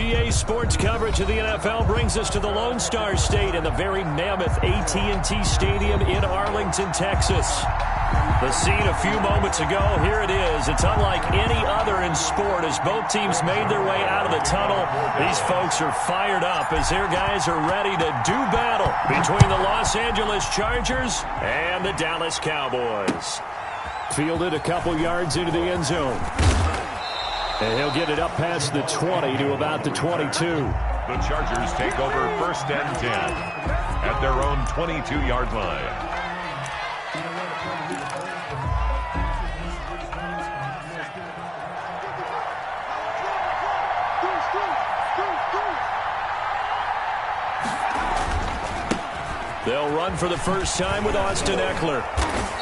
EA Sports coverage of the NFL brings us to the Lone Star State in the very mammoth AT&T Stadium in Arlington, Texas. The scene a few moments ago, here it is. It's unlike any other in sport as both teams made their way out of the tunnel. These folks are fired up as their guys are ready to do battle between the Los Angeles Chargers and the Dallas Cowboys. Fielded a couple yards into the end zone. And he'll get it up past the 20 to about the 22. The Chargers take over first and 10 at their own 22-yard line. They'll run for the first time with Austin Eckler.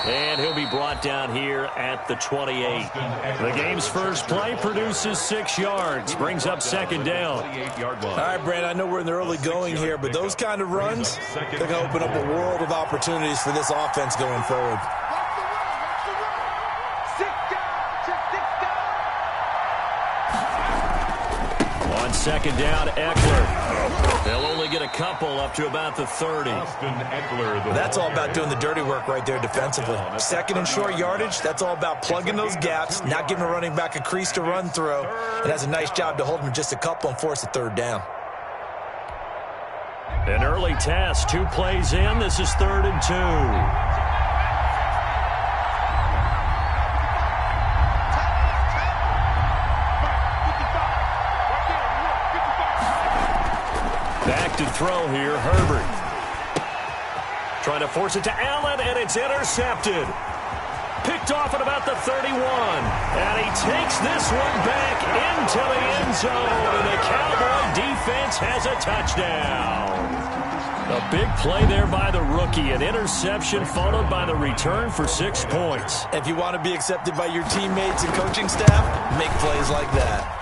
And he'll be brought down here at the 28. The game's first play produces 6 yards. Brings up second down. All right, Brand, I know we're in the early going here, but those kind of runs, they're going to open up a world of opportunities for this offense going forward. On second down, Eckler. They'll only get a couple up to about the 30. That's all about doing the dirty work right there defensively. Second and short yardage, that's all about plugging those gaps, not giving a running back a crease to run through. It has a nice job to hold him just a couple and force a third down. An early task, 2 plays in. This is 3rd and 2. Back to throw here, Herbert. Trying to force it to Allen, and it's intercepted. Picked off at about the 31. And he takes this one back into the end zone. And the Cowboy defense has a touchdown. A big play there by the rookie. An interception followed by the return for 6 points. If you want to be accepted by your teammates and coaching staff, make plays like that.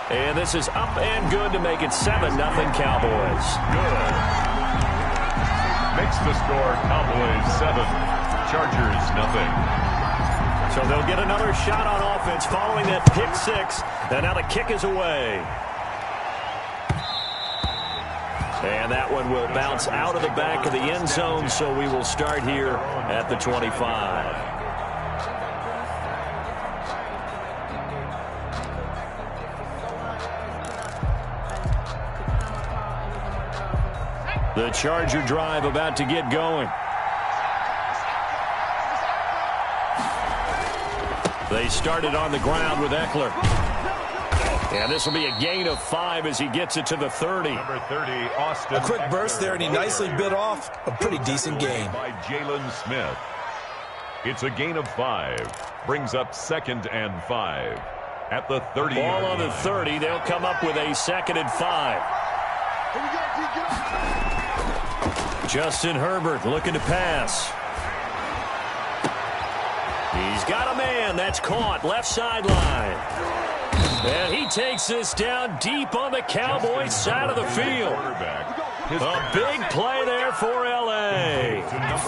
And this is up and good to make it 7-0 Cowboys. Good. Makes the score Cowboys 7, Chargers 0. So they'll get another shot on offense following that pick 6. And now the kick is away. And that one will bounce out of the back of the end zone, so we will start here at the 25. The Charger drive about to get going. They started on the ground with Eckler. And this will be a gain of 5 as he gets it to the 30. Number 30, Austin. A quick burst there, and he nicely bit off a pretty decent gain. By Jalen Smith. It's a gain of 5. Brings up 2nd and 5 at the 30. Ball on the 30. They'll come up with a 2nd and 5. Justin Herbert looking to pass. He's got a man. That's caught. Left sideline. And he takes this down deep on the Cowboys side of the field. A big play there for L.A.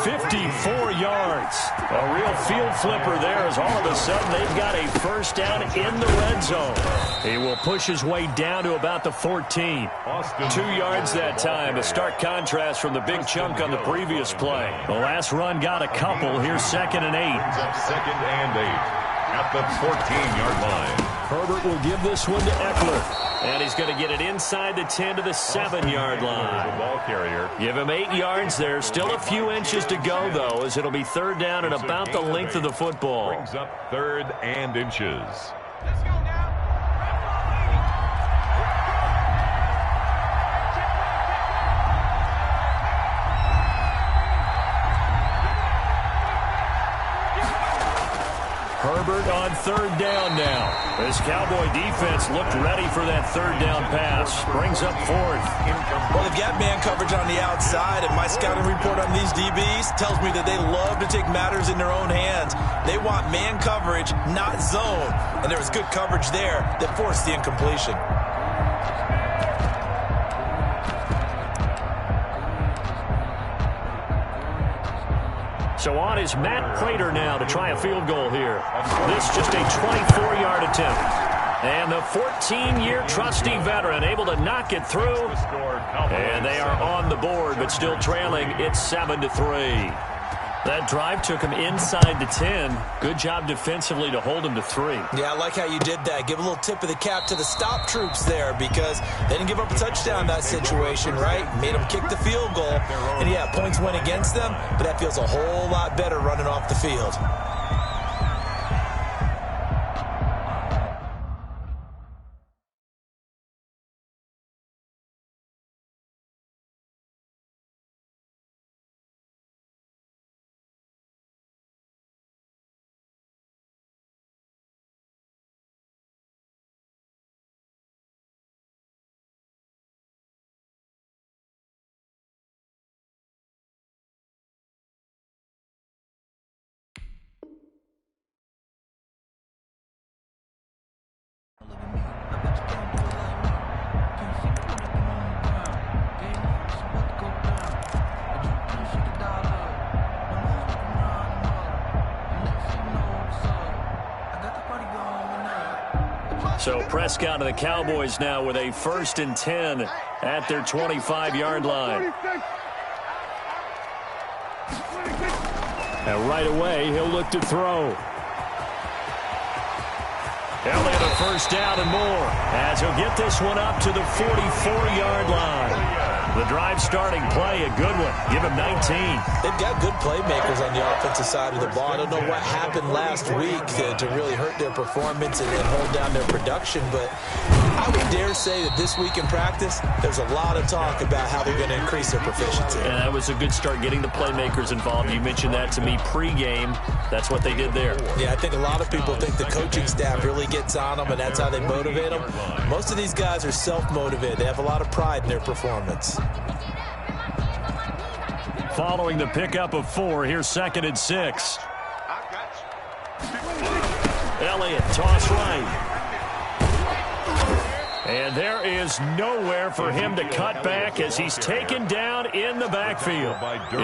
54 yards. A real field flipper there as all of a sudden they've got a first down in the red zone. He will push his way down to about the 14. 2 yards that time. A stark contrast from the big chunk on the previous play. The last run got a couple. Here's 2nd and 8. 2nd and 8 at the 14-yard line. Herbert will give this one to Eckler. And he's going to get it inside the 10 to the 7-yard line. The ball carrier. Give him 8 yards there. Still a few inches to go, though, as it'll be 3rd down and about the length of the football. Brings up 3rd and inches. Let's go now. Herbert on 3rd down now. This Cowboy defense looked ready for that 3rd down pass. Brings up 4th. Well, they've got man coverage on the outside, and my scouting report on these DBs tells me that they love to take matters in their own hands. They want man coverage, not zone. And there was good coverage there that forced the incompletion. So on is Matt Prater now to try a field goal here. This just a 24-yard attempt. And the 14-year trusty veteran able to knock it through. And they are on the board, but still trailing. It's 7-3. That drive took him inside the 10. Good job defensively to hold him to 3. Yeah, I like how you did that. Give a little tip of the cap to the stop troops there because they didn't give up a touchdown in that situation, right? Made them kick the field goal. And, yeah, points went against them, but that feels a whole lot better running off the field. So Prescott and the Cowboys now with a 1st and 10 at their 25-yard line. And right away, he'll look to throw. Elliott a 1st down and more as he'll get this one up to the 44-yard line. The drive starting play, a good one. Give him 19. They've got good playmakers on the offensive side of the ball. I don't know what happened last week to really hurt their performance and hold down their production, but I would dare say that this week in practice, there's a lot of talk about how they're going to increase their proficiency. And that was a good start getting the playmakers involved. You mentioned that to me pregame. That's what they did there. Yeah, I think a lot of people think the coaching staff really gets on them, and that's how they motivate them. Most of these guys are self-motivated. They have a lot of pride in their performance. Following the pickup of 4, here's 2nd and 6. Elliott, toss right. And there is nowhere for him to cut back as he's taken down in the backfield.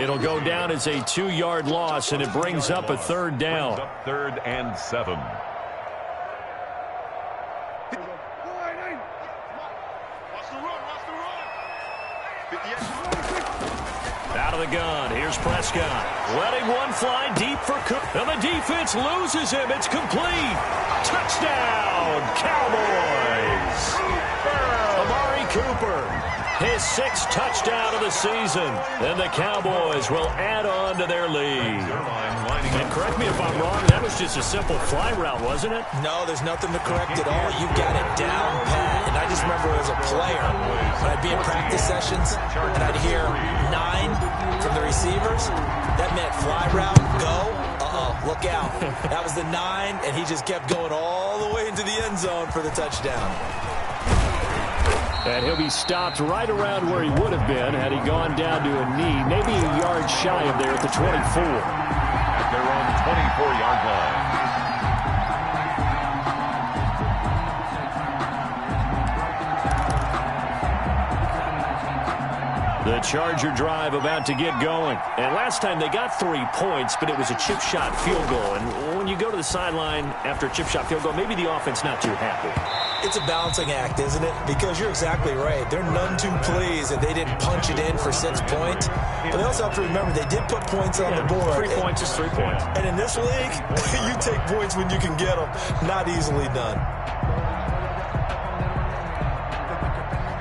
It'll go down as a 2-yard loss, and it brings up a 3rd down. 3rd and 7. Out of the gun, here's Prescott. Letting one fly deep for Cook. And the defense loses him. It's complete. Touchdown, Cowboys. Amari Cooper, his 6th touchdown of the season. And the Cowboys will add on to their lead. And correct me if I'm wrong, that was just a simple fly route, wasn't it? No, there's nothing to correct at all. You got it down pat. And I just remember as a player, when I'd be in practice sessions, and I'd hear 9 from the receivers, that meant fly route, go, look out. That was the 9, and he just kept going all the way into the end zone for the touchdown. And he'll be stopped right around where he would have been had he gone down to a knee, maybe a yard shy of there at the 24. At their own 24-yard line. The Charger drive about to get going. And last time they got 3 points, but it was a chip shot field goal. And when you go to the sideline after a chip shot field goal, maybe the offense not too happy. It's a balancing act, isn't it? Because you're exactly right. They're none too pleased that they didn't punch it in for 6 points. But they also have to remember they did put points on the board. 3 points is 3 points. And in this league, you take points when you can get them. Not easily done.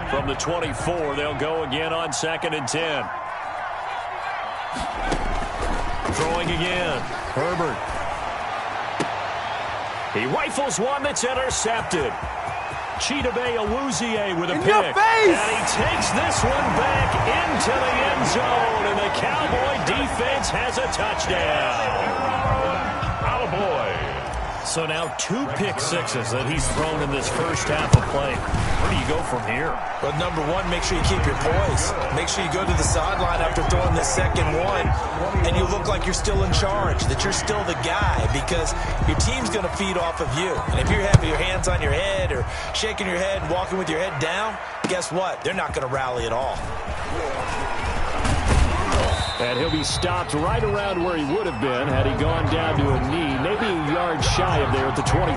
From the 24, they'll go again on 2nd and 10. Throwing again. Herbert. He rifles one that's intercepted. Chidobe Awuzie with a pick. And he takes this one back into the end zone. And the Cowboy defense has a touchdown. Attaboy. So now 2 pick sixes that he's thrown in this first half of play. Where do you go from here? Well, number one, make sure you keep your poise. Make sure you go to the sideline after throwing the second one, and you look like you're still in charge, that you're still the guy, because your team's going to feed off of you. And if you're having your hands on your head or shaking your head and walking with your head down, guess what? They're not going to rally at all. And he'll be stopped right around where he would have been had he gone down to a knee, maybe a yard shy of there at the 24.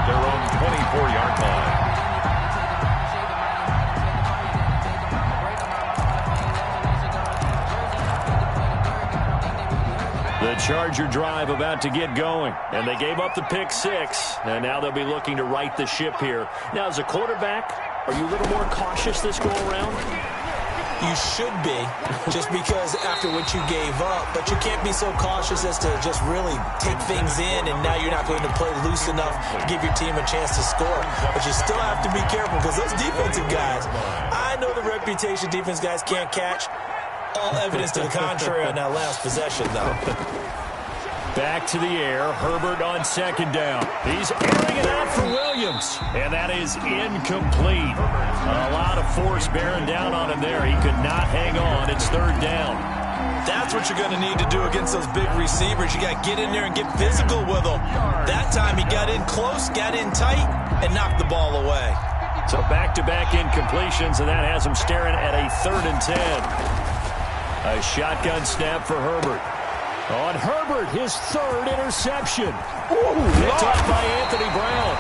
at their own 24-yard line. The Charger drive about to get going, and they gave up the pick 6, and now they'll be looking to right the ship here. Now, as a quarterback, are you a little more cautious this go-around? You should be, just because after what you gave up, but you can't be so cautious as to just really take things in, and now you're not going to play loose enough to give your team a chance to score. But you still have to be careful, because those defensive guys, I know the reputation defense guys can't catch. All evidence to the contrary on that last possession, though. Back to the air. Herbert on second down. He's airing it out for Williams. And that is incomplete. A lot of force bearing down on him there. He could not hang on. It's third down. That's what you're going to need to do against those big receivers. You got to get in there and get physical with them. That time he got in close, got in tight, and knocked the ball away. So back-to-back incompletions, and that has him staring at a 3rd and 10. A shotgun snap for Herbert. On Herbert, his 3rd interception. Picked up by Anthony Brown.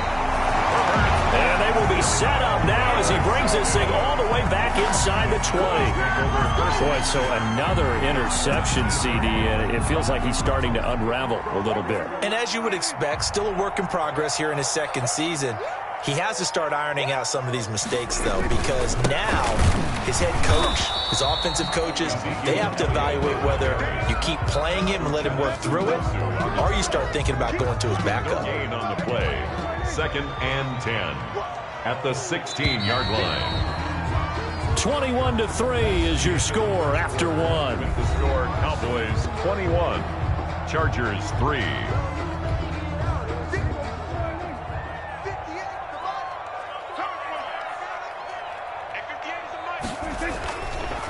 And they will be set up now as he brings this thing all the way back inside the 20. Boy, so another interception, CD, and it feels like he's starting to unravel a little bit. And as you would expect, still a work in progress here in his 2nd season. He has to start ironing out some of these mistakes, though, because now his head coach, his offensive coaches, they have to evaluate whether you keep playing him and let him work through it, or you start thinking about going to his backup. Gain on the play. 2nd and 10 at the 16-yard line. 21-3 is your score after one. With the score, Cowboys 21, Chargers 3.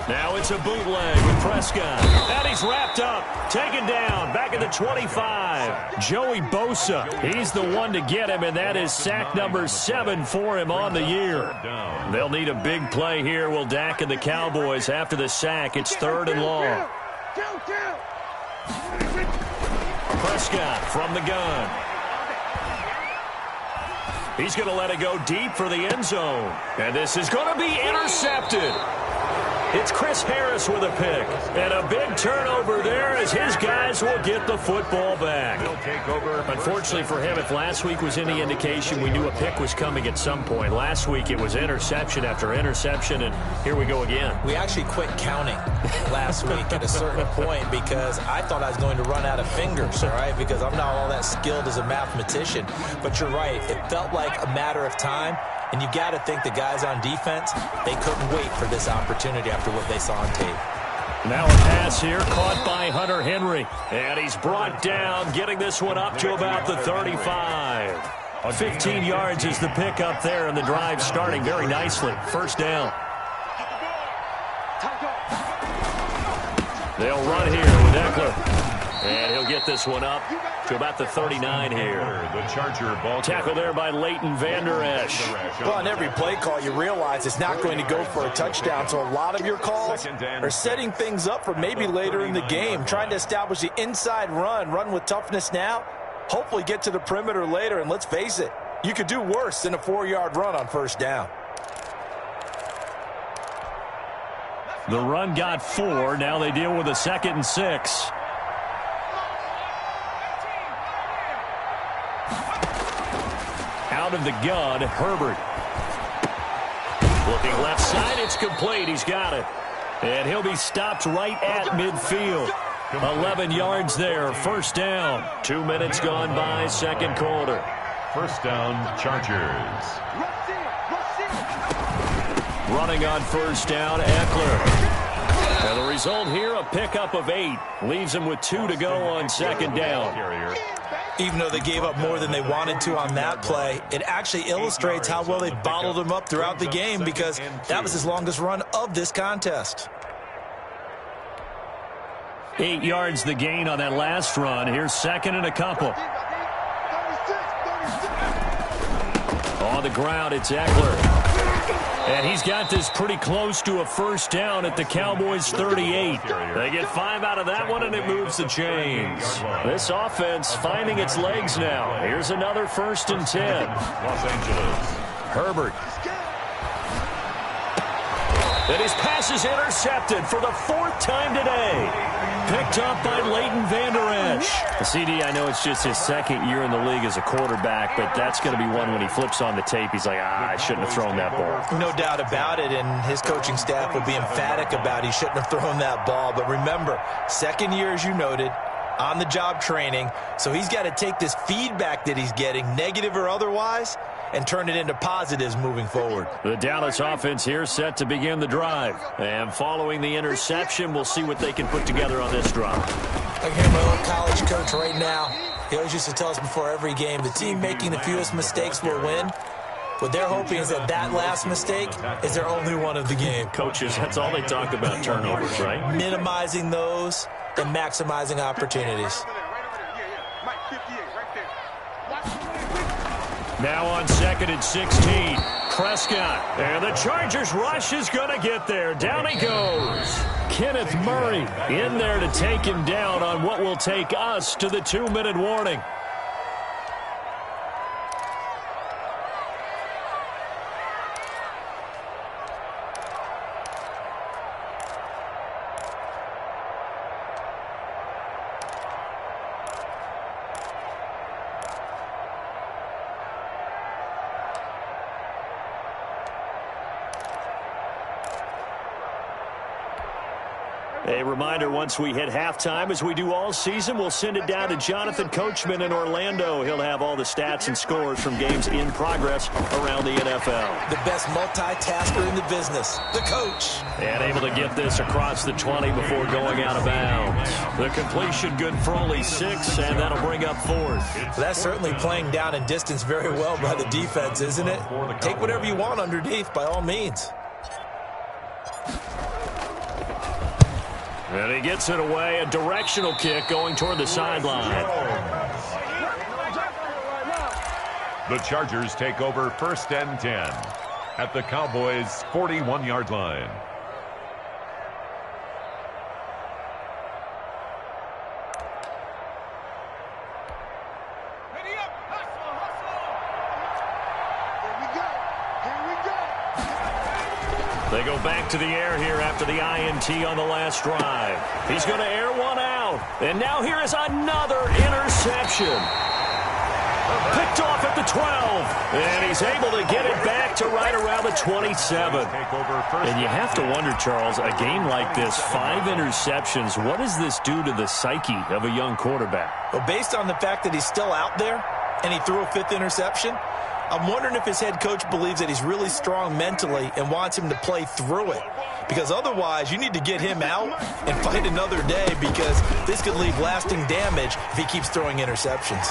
Now it's a bootleg with Prescott. And he's wrapped up, taken down, back at the 25. Joey Bosa, he's the one to get him, and that is sack number 7 for him on the year. They'll need a big play here, will Dak and the Cowboys. After the sack, it's 3rd and long. Prescott from the gun. He's going to let it go deep for the end zone. And this is going to be intercepted. It's Chris Harris with a pick. And a big turnover there as his guys will get the football back. Unfortunately for him, if last week was any indication, we knew a pick was coming at some point. Last week it was interception after interception, and here we go again. We actually quit counting last week at a certain point because I thought I was going to run out of fingers, all right, because I'm not all that skilled as a mathematician. But you're right. It felt like a matter of time. And you got to think the guys on defense, they couldn't wait for this opportunity after what they saw on tape. Now a pass here caught by Hunter Henry. And he's brought down, getting this one up to about the 35. 15 yards is the pickup there, and the drive starting very nicely. First down. They'll run here with Eckler. And he'll get this one up to about the 39 here. The Charger ball tackle there by Leighton Vander Esch. Well, on every play call, you realize it's not going to go for a touchdown. So a lot of your calls are setting things up for maybe later in the game, trying to establish the inside run with toughness now, hopefully get to the perimeter later. And let's face it, you could do worse than a 4-yard run on first down. The run got 4. Now they deal with a 2nd and 6. Out of the gun, Herbert. Looking left side, it's complete. He's got it. And he'll be stopped right at midfield. 11 yards there, first down. 2 minutes gone by, second quarter. First down, Chargers. Running on first down, Eckler. And the result here, a pickup of 8. Leaves him with 2 to go on second down. Even though they gave up more than they wanted to on that play, it actually illustrates how well they bottled them up throughout the game because that was his longest run of this contest. 8 yards the gain on that last run. Here's second and a couple. On the ground, it's Eckler. And he's got this pretty close to a first down at the Cowboys' 38. They get 5 out of that one, and it moves the chains. This offense finding its legs now. Here's another 1st and 10. Los Angeles. Herbert. And his pass is intercepted for the 4th time today. Picked up by Leighton Vander Esch. The CD, I know it's just his 2nd year in the league as a quarterback, but that's going to be one when he flips on the tape, he's like, I shouldn't have thrown that ball. No doubt about it, and his coaching staff will be emphatic about he shouldn't have thrown that ball. But remember, 2nd year, as you noted, on-the-job training, so he's got to take this feedback that he's getting, negative or otherwise, and turn it into positives moving forward. The Dallas offense here set to begin the drive. And following the interception, we'll see what they can put together on this drive. I can hear my old college coach right now. He always used to tell us before every game, the team making the fewest mistakes will win. What they're hoping is that that last mistake is their only one of the game. Coaches, that's all they talk about, turnovers, right? Minimizing those and maximizing opportunities. Now on 2nd and 16, Prescott. And the Chargers rush is going to get there. Down he goes. Kenneth Murray in there to take him down on what will take us to the 2-minute warning. A reminder, once we hit halftime, as we do all season, we'll send it down to Jonathan Coachman in Orlando. He'll have all the stats and scores from games in progress around the NFL. The best multitasker in the business, the coach. And able to get this across the 20 before going out of bounds. The completion good for only 6, and that'll bring up 4th. Well, that's certainly playing down in distance very well by the defense, isn't it? Take whatever you want underneath, by all means. And he gets it away, a directional kick going toward the sideline. The Chargers take over 1st and 10 at the Cowboys' 41-yard line. They go back to the air here after the INT on the last drive. He's going to air one out. And now here is another interception. Picked off at the 12. And he's able to get it back to right around the 27. And you have to wonder, Charles, a game like this, 5 interceptions, what does this do to the psyche of a young quarterback? Well, based on the fact that he's still out there and he threw a 5th interception, I'm wondering if his head coach believes that he's really strong mentally and wants him to play through it. Because otherwise, you need to get him out and fight another day, because this could leave lasting damage if he keeps throwing interceptions.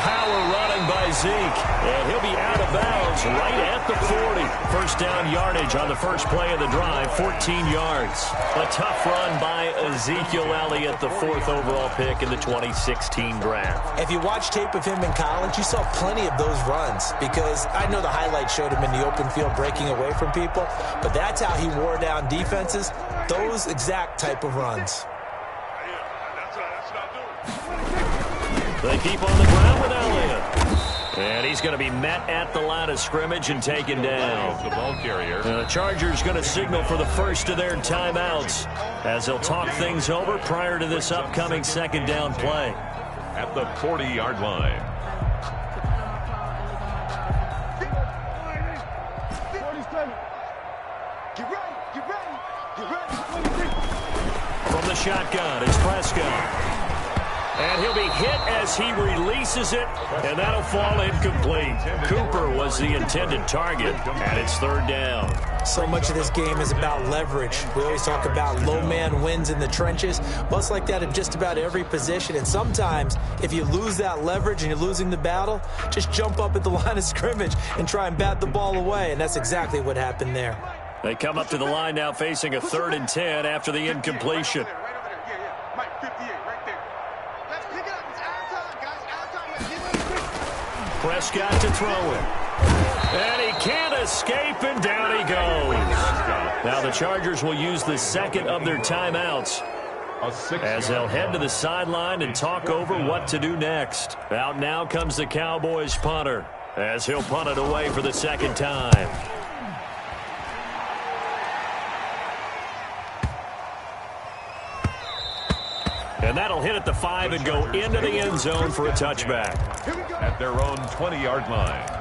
Power running by Zeke, and he'll be out of bounds right at the 40. First down yardage on the first play of the drive, 14 yards. A tough run by Ezekiel Elliott, the 4th overall pick in the 2016 draft. If you watch tape of him in college, you saw plenty of those runs, because I know the highlights showed him in the open field breaking away from people, but that's how he wore down defenses, those exact type of runs. They keep on the ground with Elliott. And he's going to be met at the line of scrimmage and taken down. The ball carrier. The Chargers going to signal for the first of their timeouts as they'll talk things over prior to this upcoming 2nd down play. At the 40-yard line. From the shotgun, it's Prescott. And he'll be hit as he releases it, and that'll fall incomplete. Cooper was the intended target, and it's 3rd down. So much of this game is about leverage. We always talk about low man wins in the trenches. Well, it's like that in just about every position. And sometimes, if you lose that leverage and you're losing the battle, just jump up at the line of scrimmage and try and bat the ball away. And that's exactly what happened there. They come up to the line now facing a 3rd and 10 after the incompletion. Prescott to throw it. And he can't escape, and down he goes. Now the Chargers will use the second of their timeouts as they'll head to the sideline and talk over what to do next. Out now comes the Cowboys punter as he'll punt it away for the second time. And that'll hit at the 5 and go into the end zone for a touchback. At their own 20-yard line.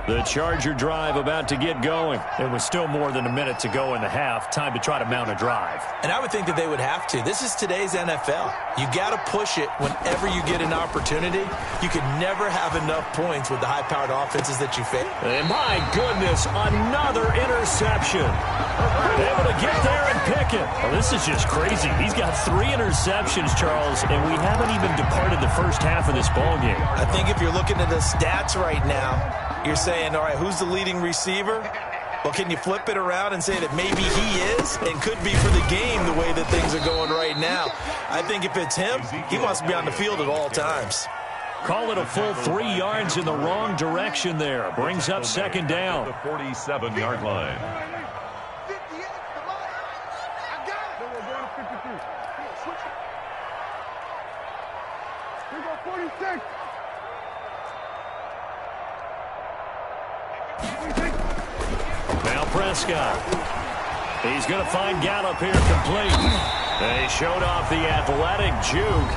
The Charger drive about to get going. There was still more than a minute to go in the half. Time to try to mount a drive. And I would think that they would have to. This is today's NFL. You got to push it whenever you get an opportunity. You can never have enough points with the high-powered offenses that you face. And my goodness, another interception. Able to get there and pick it. Well, this is just crazy. He's got 3 interceptions, Charles, and we haven't even departed the first half of this ballgame. I think if you're looking at the stats right now, you're saying, all right, who's the leading receiver? Well, can you flip it around and say that maybe he is and could be for the game the way that things are going right now? I think if it's him, he wants to be on the field at all times. Call it a full 3 yards in the wrong direction there. Brings up second down. The 47-yard line. Now Prescott. He's going to find Gallup here complete. They showed off the athletic juke.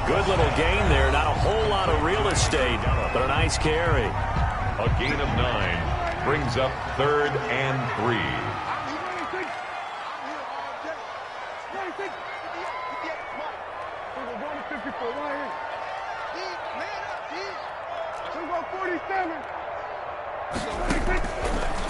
Good little gain there. Not a whole lot of real estate, but a nice carry. A gain of 9 brings up 3rd and 3.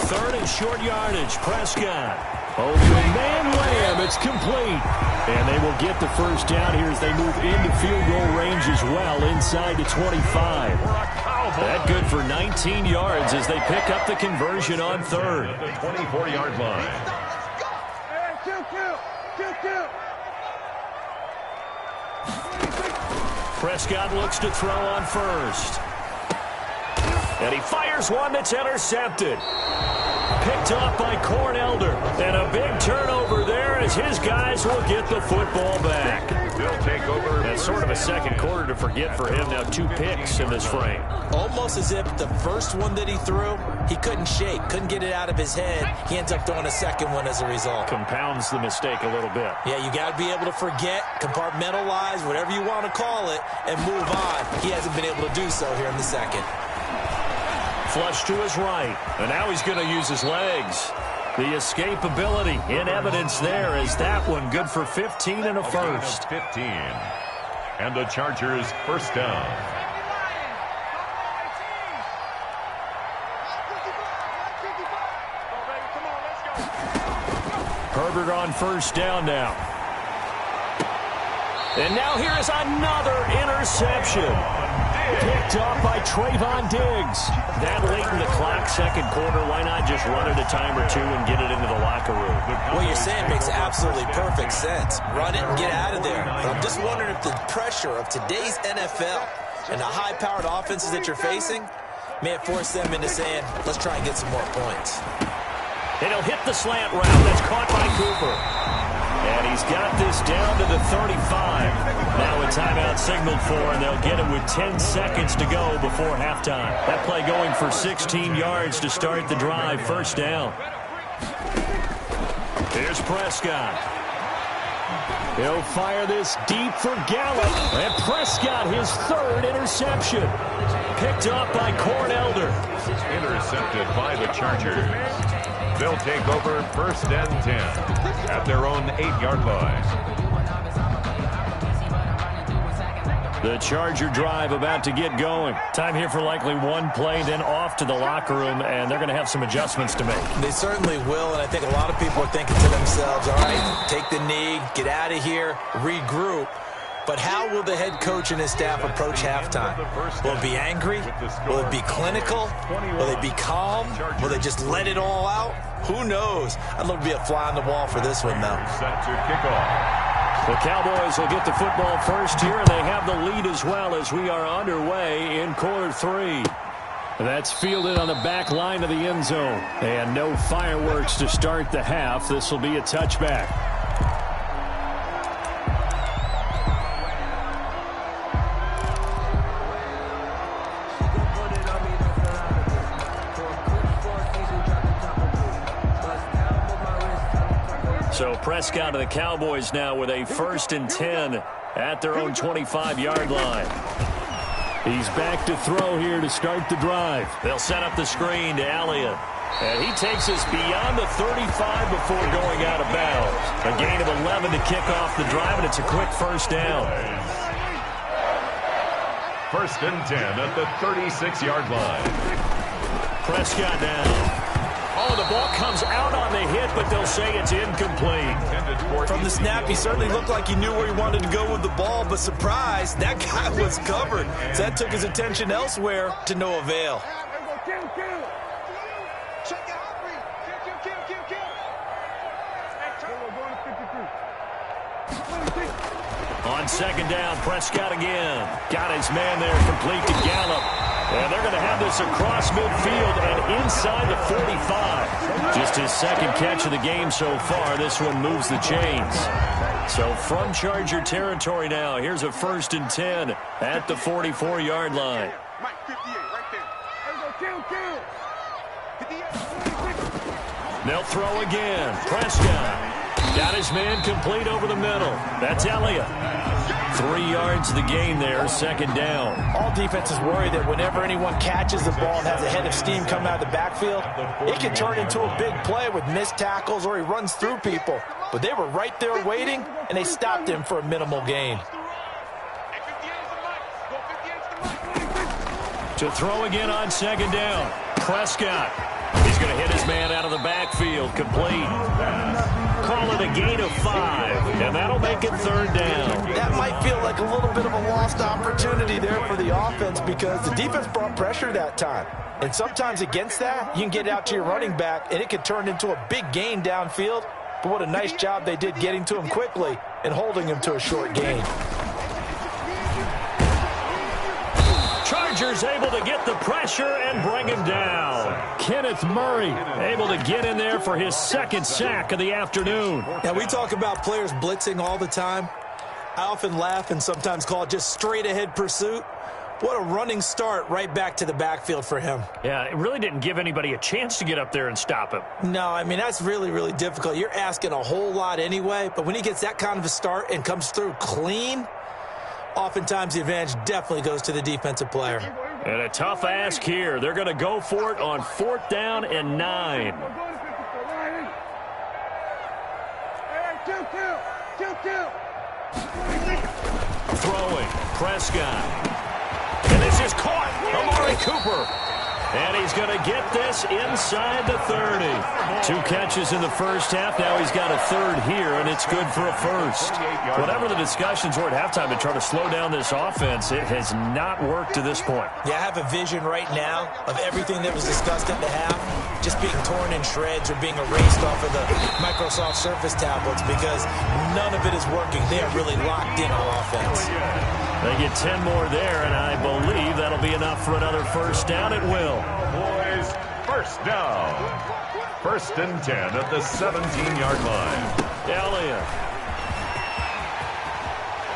Third and short yardage. Prescott. Open man Lamb. It's complete. And they will get the first down here as they move into field goal range as well, inside the 25. That good for 19 yards as they pick up the conversion on third. The 24-yard line. Prescott looks to throw on first. And he fires one that's intercepted. Picked off by Cornelder. And a big turnover there as his guys will get the football back. They'll take over. That's sort of a second quarter to forget for him. Now 2 picks in this frame. Almost as if the first one that he threw, he couldn't shake, couldn't get it out of his head. He ends up throwing a second one as a result. Compounds the mistake a little bit. Yeah, you got to be able to forget, compartmentalize, whatever you want to call it, and move on. He hasn't been able to do so here in the second. Flush to his right, and now he's going to use his legs. The escapability in evidence there as that one good for 15 and a first. 15. And the Chargers first down. Herbert on first down now. And now here is another interception. Picked off by Trayvon Diggs. That late in the clock, second quarter, why not just run it a time or two and get it into the locker room? What you're saying makes absolutely perfect sense. Run it and get out of there. But I'm just wondering if the pressure of today's NFL and the high-powered offenses that you're facing may have forced them into saying, let's try and get some more points. And he'll hit the slant route. That's caught by Cooper. And he's got this down to the 35. Now a timeout signaled for, and they'll get it with 10 seconds to go before halftime. That play going for 16 yards to start the drive. First down. Here's Prescott. He'll fire this deep for Gallup. And Prescott, his third interception. Picked up by Cornelder. Intercepted by the Chargers. They'll take over first and 10 at their own 8-yard line. The Charger drive about to get going. Time here for likely one play, then off to the locker room, and they're going to have some adjustments to make. They certainly will, and I think a lot of people are thinking to themselves, all right, take the knee, get out of here, regroup. But how will the head coach and his staff approach halftime? Will it be angry? Will it be clinical? Will they be calm? Will they just let it all out? Who knows? I'd love to be a fly on the wall for this one, though. Set to kick off. The Cowboys will get the football first here, and they have the lead as well as we are underway in quarter 3. That's fielded on the back line of the end zone. And no fireworks to start the half. This will be a touchback. So Prescott of the Cowboys now with a 1st and 10 at their own 25-yard line. He's back to throw here to start the drive. They'll set up the screen to Elliott. And he takes us beyond the 35 before going out of bounds. A gain of 11 to kick off the drive, and it's a quick first down. 1st and 10 at the 36-yard line. Prescott now. Oh, the ball comes out on the hit, but they'll say it's incomplete. From the snap, he certainly looked like he knew where he wanted to go with the ball, but surprise, that guy was covered. So that took his attention elsewhere to no avail. On 2nd down, Prescott again. Got his man there, complete to Gallup. And they're going to have this across midfield and inside the 45. Just his 2nd catch of the game so far. This one moves the chains. So from Charger territory now, here's a 1st and 10 at the 44-yard line. They'll throw again. Prescott. Got his man complete over the middle. That's Elliott. 3 yards the gain there, 2nd down. All defenses worry that whenever anyone catches the ball and has a head of steam come out of the backfield, it can turn into a big play with missed tackles or he runs through people. But they were right there waiting, and they stopped him for a minimal gain. To throw again on 2nd down. Prescott. He's going to hit his man out of the backfield. Complete. Call it a gain of 5, and that'll make it 3rd down. That might feel like a little bit of a lost opportunity there for the offense because the defense brought pressure that time. And sometimes against that, you can get out to your running back, and it can turn into a big gain downfield. But what a nice job they did getting to him quickly and holding him to a short gain. Chargers able to get the pressure and bring him down. Kenneth Murray able to get in there for his 2nd sack of the afternoon. Now, we talk about players blitzing all the time. I often laugh and sometimes call it just straight-ahead pursuit. What a running start right back to the backfield for him. Yeah, it really didn't give anybody a chance to get up there and stop him. No, I mean, that's really, really difficult. You're asking a whole lot anyway, but when he gets that kind of a start and comes through clean, oftentimes the advantage definitely goes to the defensive player. And a tough ask here. They're going to go for it on 4th down and 9. Throwing. Prescott. And this is caught. Amari Cooper. And he's going to get this inside the 30. 2 catches in the first half. Now he's got a 3rd here, and it's good for a 1st. Whatever the discussions were at halftime to try to slow down this offense, it has not worked to this point. Yeah, I have a vision right now of everything that was discussed at the half just being torn in shreds or being erased off of the Microsoft Surface tablets because none of it is working. They are really locked in on offense. They get 10 more there, and I believe that'll be enough for another 1st down. It will. Boys, 1st down. 1st and 10 at the 17-yard line. Elliott.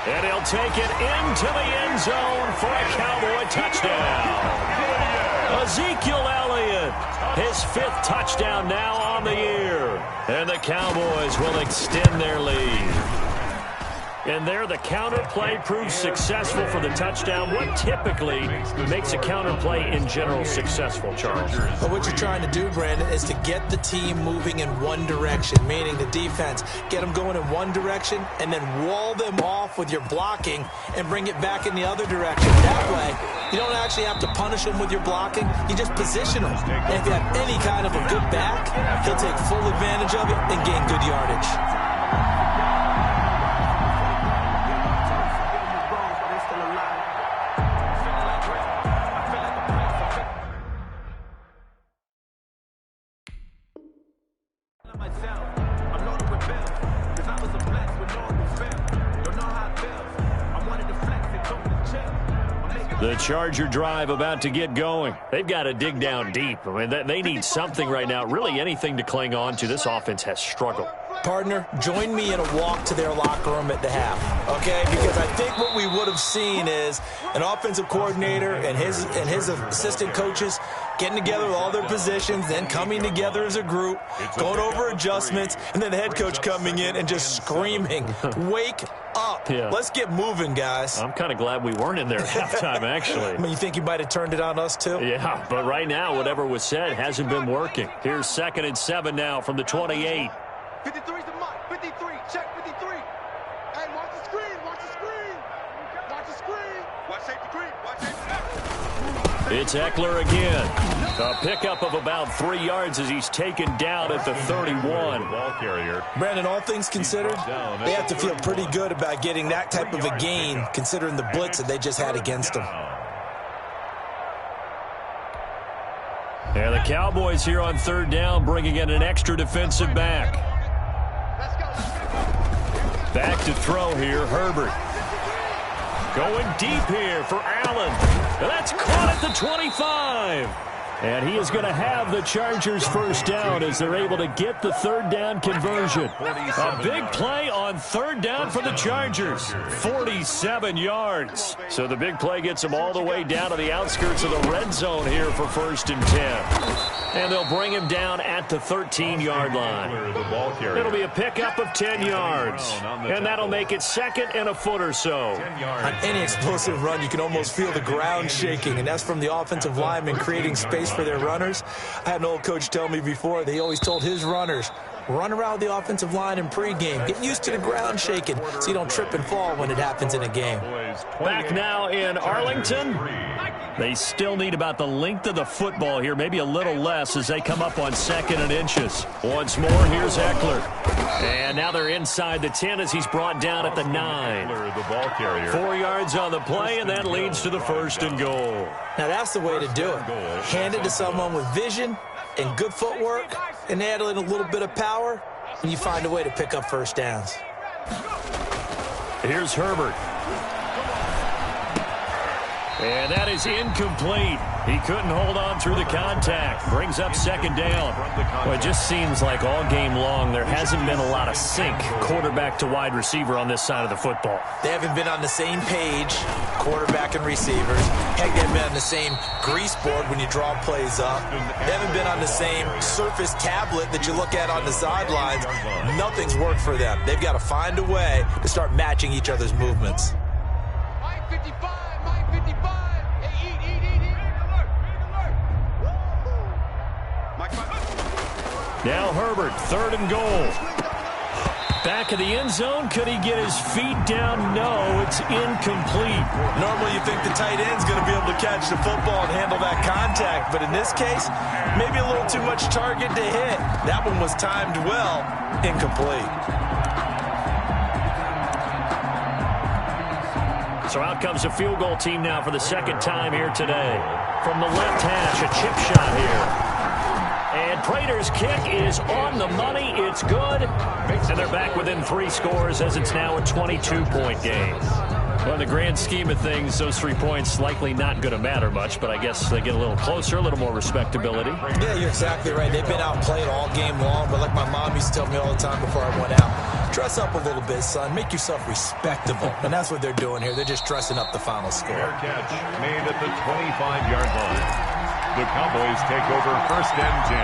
And he'll take it into the end zone for a Cowboy touchdown. Ezekiel Elliott, his 5th touchdown now on the year. And the Cowboys will extend their lead. And there, the counter play proves successful for the touchdown. What typically makes a counter play in general successful, Charles? But what you're trying to do, Brandon, is to get the team moving in one direction, meaning the defense. Get them going in one direction and then wall them off with your blocking and bring it back in the other direction. That way, you don't actually have to punish them with your blocking. You just position them. And if you have any kind of a good back, he'll take full advantage of it and gain good yardage. I'm not a rebel, 'cause I was a blessed with no rebel. The Charger drive about to get going. They've got to dig down deep. I mean, they need something right now, really anything to cling on to. This offense has struggled. Partner, join me in a walk to their locker room at the half, okay? Because I think what we would have seen is an offensive coordinator and his assistant coaches getting together with all their positions, then coming together as a group, going over adjustments, and then the head coach coming in and just screaming, wake up. Yeah. Let's get moving, guys. I'm kind of glad we weren't in there at halftime, actually. I mean, you think he might have turned it on us, too? Yeah, but right now, whatever was said hasn't been working. Here's 2nd and 7 now from the 28. 53's the mark. 53. Check 53. And watch the screen. Watch the screen. Watch the screen. Watch safety screen. Watch safety. It's Eckler again. A pickup of about 3 yards as he's taken down at the 31. Ball carrier. Brandon, all things considered, they have to feel pretty good about getting that type of a gain, considering the blitz that they just had against them. And the Cowboys here on 3rd down, bringing in an extra defensive back. Back to throw here, Herbert. Going deep here for Allen. And that's caught at the 25. And he is going to have the Chargers first down as they're able to get the 3rd down conversion. A big play on 3rd down for the Chargers. 47 yards. So the big play gets them all the way down to the outskirts of the red zone here for 1st and 10. And they'll bring him down at the 13-yard line. It'll be a pickup of 10 yards. And that'll make it 2nd and a foot or so. On any explosive run, you can almost feel the ground shaking, and that's from the offensive linemen creating space for their runners. I had an old coach tell me before, they always told his runners, run around the offensive line in pregame. Get used to the ground shaking so you don't trip and fall when it happens in a game. Back now in Arlington. They still need about the length of the football here, maybe a little less as they come up on 2nd and inches. Once more, here's Eckler. And now they're inside the 10 as he's brought down at the 9. 4 yards on the play, and that leads to the 1st and goal. Now that's the way to do it. Hand it to someone with vision and good footwork, and add in a little bit of power, and you find a way to pick up 1st downs. Here's Herbert. And that is incomplete. He couldn't hold on through the contact. Brings up 2nd down. Well, it just seems like all game long there hasn't been a lot of sync quarterback to wide receiver on this side of the football. They haven't been on the same page, quarterback and receivers. Heck, they haven't been on the same grease board when you draw plays up. They haven't been on the same surface tablet that you look at on the sidelines. Nothing's worked for them. They've got to find a way to start matching each other's movements. Mike 55. Mike 55. Hey, eat. Now Herbert, 3rd and goal. Back of the end zone. Could he get his feet down? No, it's incomplete. Normally you think the tight end's going to be able to catch the football and handle that contact, but in this case, maybe a little too much target to hit. That one was timed well, incomplete. So out comes a field goal team now for the 2nd time here today. From the left hash, a chip shot here. And Prater's kick is on the money. It's good. And they're back within 3 scores as it's now a 22-point game. Well, in the grand scheme of things, those 3 points likely not going to matter much, but I guess they get a little closer, a little more respectability. Yeah, you're exactly right. They've been outplayed all game long, but like my mom used to tell me all the time before I went out, dress up a little bit, son. Make yourself respectable. And that's what they're doing here. They're just dressing up the final score. Fair catch made at the 25-yard line. The Cowboys take over 1st and 10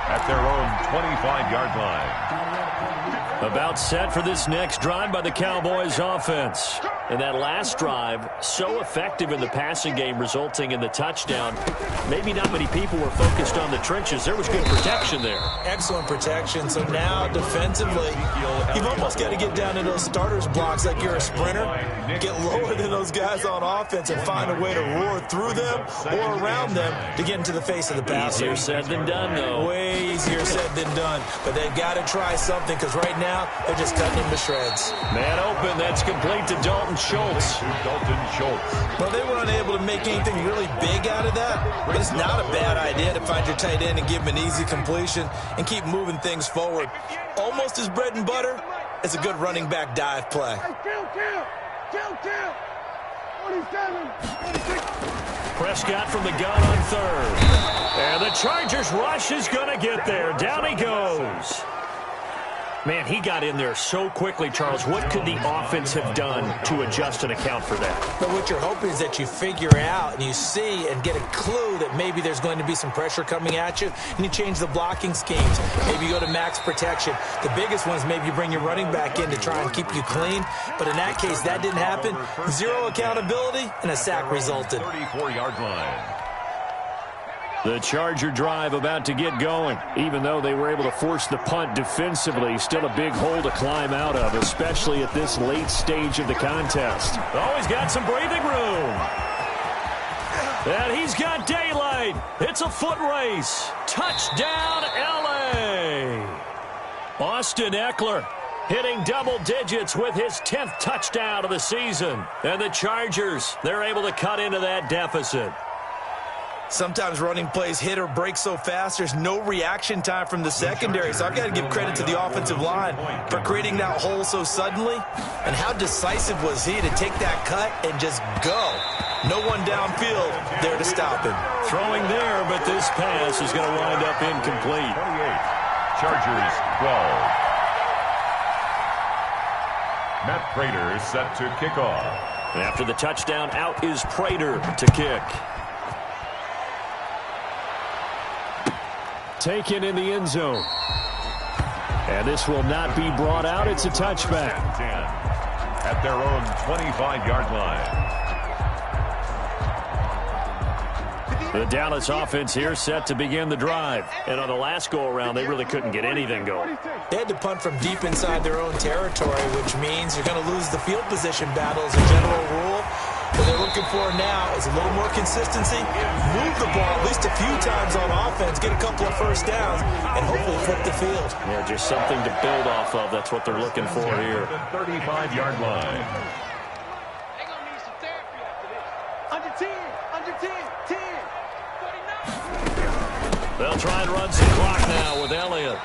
at their own 25-yard line. About set for this next drive by the Cowboys offense. And that last drive, so effective in the passing game, resulting in the touchdown. Maybe not many people were focused on the trenches. There was good protection there. Excellent protection. So now defensively, you've almost got to get down to those starters blocks like you're a sprinter. Get lower than those guys on offense and find a way to roar through them or around them to get into the face of the passer. Easier said than done, though. Way easier said than done. But they've got to try something because right now they're just cutting them to shreds. Man open. That's complete to Dalton Schultz. Well, they were unable to make anything really big out of that, but it's not a bad idea to find your tight end and give him an easy completion and keep moving things forward. Almost as bread and butter as a good running back dive play. Prescott from the gun on third. And the Chargers rush is going to get there. Down he goes. Man, he got in there so quickly, Charles. What could the offense have done to adjust and account for that? But what you're hoping is that you figure out and you see and get a clue that maybe there's going to be some pressure coming at you, and you change the blocking schemes. Maybe you go to max protection. The biggest one is maybe you bring your running back in to try and keep you clean. But in that case, that didn't happen. Zero accountability, and a sack resulted. 34-yard line. The Charger drive about to get going. Even though they were able to force the punt defensively, still a big hole to climb out of, especially at this late stage of the contest. Oh, he's got some breathing room. And he's got daylight. It's a foot race. Touchdown, L.A. Austin Eckler hitting double digits with his 10th touchdown of the season. And the Chargers, they're able to cut into that deficit. Sometimes running plays hit or break so fast, there's no reaction time from the secondary. So I've got to give credit to the offensive line for creating that hole so suddenly. And how decisive was he to take that cut and just go? No one downfield there to stop him. Throwing there, but this pass is going to wind up incomplete. 28. Chargers 12. Matt Prater set to kick off. After the touchdown, out is Prater to kick. Taken in the end zone. And this will not be brought out. It's a touchback. 10 at their own 25-yard line. The Dallas offense here set to begin the drive. And on the last go-around, they really couldn't get anything going. They had to punt from deep inside their own territory, which means you're going to lose the field position battle as a general rule. What they're looking for now is a little more consistency, move the ball at least a few times on offense, get a couple of first downs, and hopefully flip the field. Yeah, just something to build off of. That's what they're looking for here. The 35-yard line. They're going to need some therapy after this. Under 10, under 10, 10. They'll try and run some clock now with Elliott.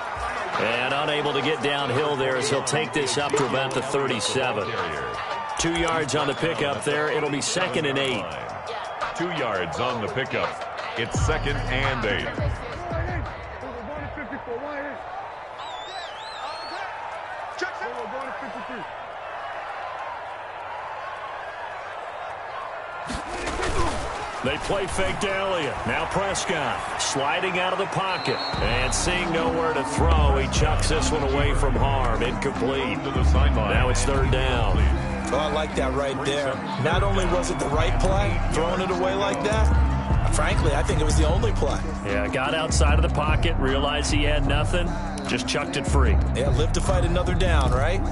And unable to get downhill there as he'll take this up to about the 37. 2 yards on the pickup there. It'll be 2nd and 8. 2 yards on the pickup. It's 2nd and 8. They play fake to Elliott. Now Prescott sliding out of the pocket. And seeing nowhere to throw, he chucks this one away from harm. Incomplete. Now it's 3rd down. Oh, I like that right there. Not only was it the right play, throwing it away like that, frankly, I think it was the only play. Yeah, got outside of the pocket, realized he had nothing, just chucked it free. Yeah, live to fight another down, right?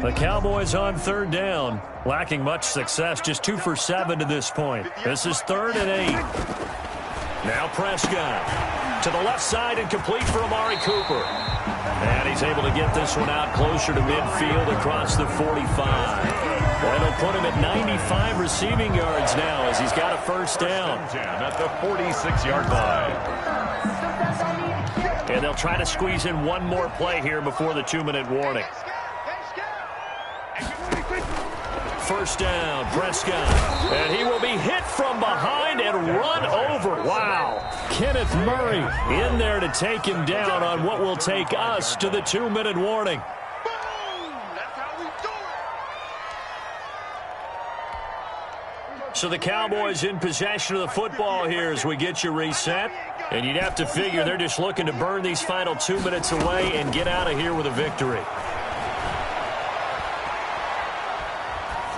The Cowboys on 3rd down, lacking much success, just 2 for 7 to this point. This is 3rd and 8. Now Prescott to the left side and complete for Amari Cooper. And he's able to get this one out closer to midfield across the 45. That'll put him at 95 receiving yards now as he's got a first down. At the 46-yard line. And they'll try to squeeze in one more play here before the 2-minute warning. First down, Prescott. And he will be hit from behind and run over. Wow. Kenneth Murray in there to take him down on what will take us to the 2-minute warning. So the Cowboys in possession of the football here as we get you reset. And you'd have to figure they're just looking to burn these final 2 minutes away and get out of here with a victory.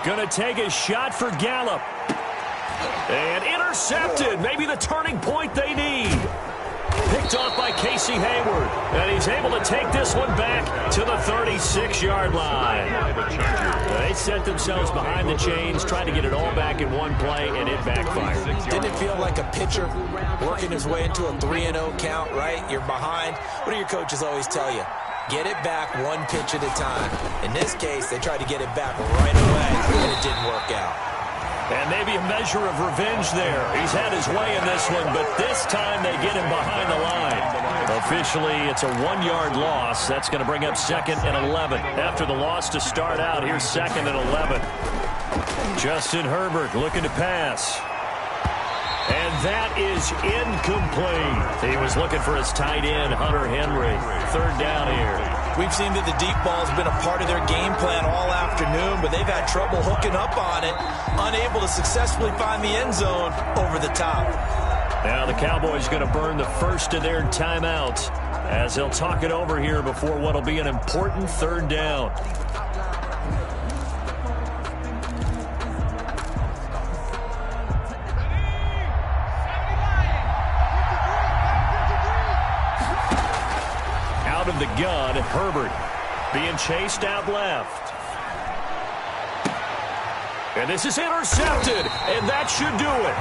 Going to take a shot for Gallup. And intercepted. Maybe the turning point they need. Picked off by Casey Hayward. And he's able to take this one back to the 36-yard line. They set themselves behind the chains, trying to get it all back in one play, and it backfired. Didn't it feel like a pitcher working his way into a 3-0 count, right? You're behind. What do your coaches always tell you? Get it back one pitch at a time. In this case, they tried to get it back right away, and it didn't work out. And maybe a measure of revenge there. He's had his way in this one, but this time they get him behind the line. Officially, it's a 1-yard loss. That's going to bring up 2nd and 11. After the loss to start out, here's 2nd and 11. Justin Herbert looking to pass. And that is incomplete. He was looking for his tight end, Hunter Henry. 3rd down here. We've seen that the deep ball has been a part of their game plan all afternoon, but they've had trouble hooking up on it, unable to successfully find the end zone over the top. Now the Cowboys going to burn the first of their timeouts as they'll talk it over here before what will be an important 3rd down. Out of the gun, Herbert being chased out left. And this is intercepted, and that should do it.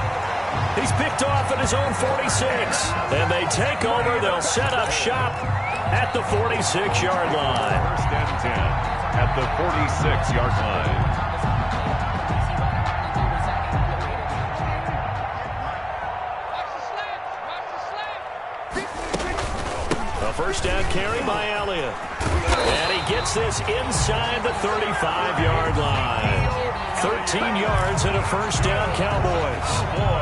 He's picked off at his own 46. And they take over. They'll set up shop at the 46-yard line. 1st and 10 at the 46-yard line. A 1st down carry by Elliott. And he gets this inside the 35-yard line. 13 yards and a 1st down, Cowboys.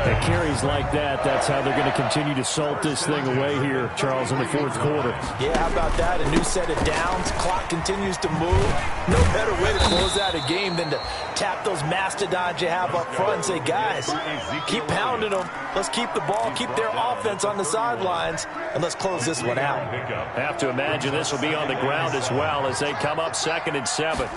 At carries like that, that's how they're going to continue to salt this thing away here, Charles, in the 4th quarter. Yeah, how about that? A new set of downs. Clock continues to move. No better way to close out a game than to tap those mastodons you have up front and say, guys, keep pounding them. Let's keep the ball, keep their offense on the sidelines, and let's close this one out. Have to imagine this will be on the ground as well as they come up 2nd and 7.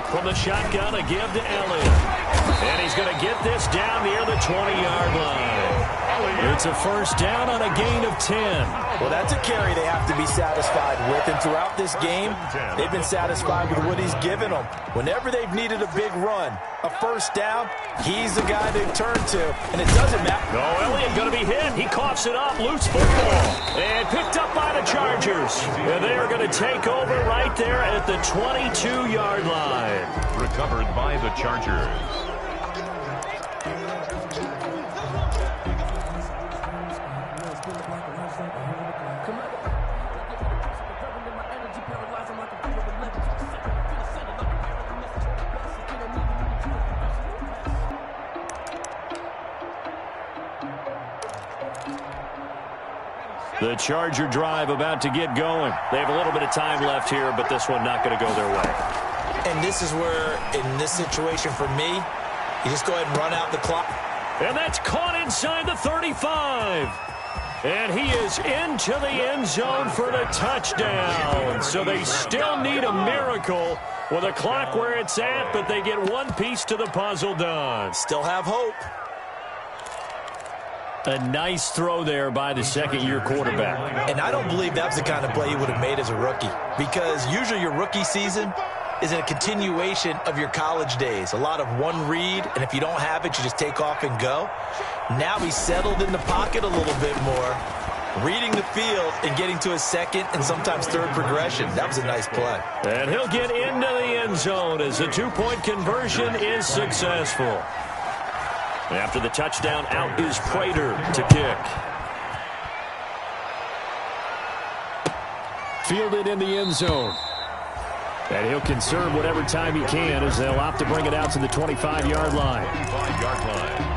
From the shotgun, a give to Elliott. And he's going to get this down near the 20-yard line. It's a 1st down on a gain of 10. Well, that's a carry they have to be satisfied with. And throughout this game, they've been satisfied with what he's given them. Whenever they've needed a big run, a 1st down, he's the guy they turn to. And it doesn't matter. No, Elliott going to be hit. He coughs it up. Loose football. And picked up by the Chargers. And they are going to take over right there at the 22-yard line. Recovered by the Chargers. The Charger drive about to get going. They have a little bit of time left here, but this one not going to go their way. And this is where, in this situation for me, you just go ahead and run out the clock. And that's caught inside the 35. And he is into the end zone for the touchdown. So they still need a miracle with a clock where it's at, but they get one piece to the puzzle done. Still have hope. A nice throw there by the 2nd-year quarterback. And I don't believe that was the kind of play he would have made as a rookie, because usually your rookie season is a continuation of your college days. A lot of one read, and if you don't have it, you just take off and go. Now he's settled in the pocket a little bit more, reading the field and getting to his 2nd and sometimes 3rd progression. That was a nice play. And he'll get into the end zone as the 2-point conversion is successful. After the touchdown, out is Prater to kick. Fielded in the end zone. And he'll conserve whatever time he can as they'll opt to bring it out to the 25-yard line. 25-yard line.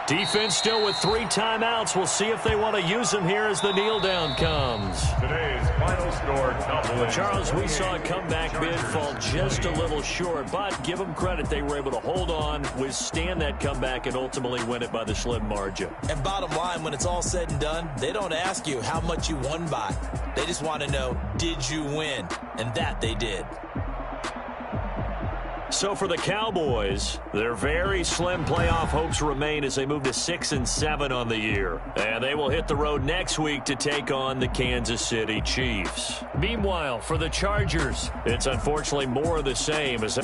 Defense still with 3 timeouts. We'll see if they want to use them here as the kneel down comes. Today's final score, Cowboys. Charles, we saw a comeback bid fall just a little short, but give them credit. They were able to hold on, withstand that comeback, and ultimately win it by the slim margin. And bottom line, when it's all said and done, they don't ask you how much you won by. They just want to know, did you win? And that they did. So for the Cowboys, their very slim playoff hopes remain as they move to 6-7 on the year. And they will hit the road next week to take on the Kansas City Chiefs. Meanwhile, for the Chargers, it's unfortunately more of the same as